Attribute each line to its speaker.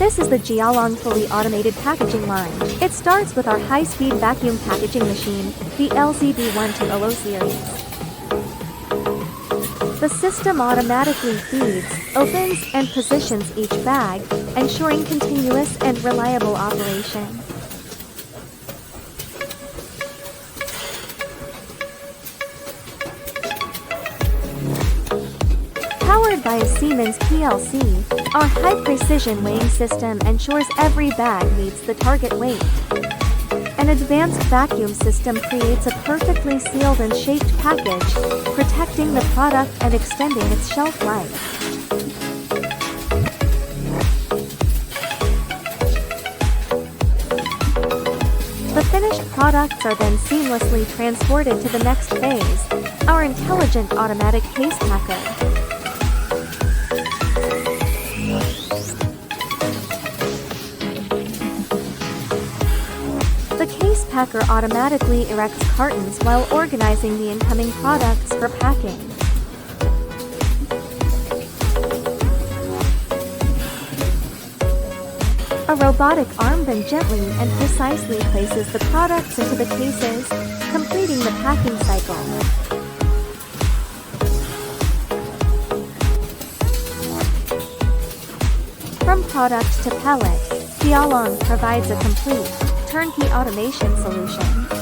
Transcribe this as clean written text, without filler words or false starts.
Speaker 1: This is the Jialong fully automated packaging line. It starts with our high-speed vacuum packaging machine, the LZB-1200 series. The system automatically feeds, opens, and positions each bag, ensuring continuous and reliable operation. Powered by a Siemens PLC, our high-precision weighing system ensures every bag meets the target weight. An advanced vacuum system creates a perfectly sealed and shaped package, protecting the product and extending its shelf life. The finished products are then seamlessly transported to the next phase, our intelligent automatic case packer. The case packer automatically erects cartons while organizing the incoming products for packing. A robotic arm then gently and precisely places the products into the cases, completing the packing cycle. From product to pellet, Jialong provides a complete, turnkey automation solution.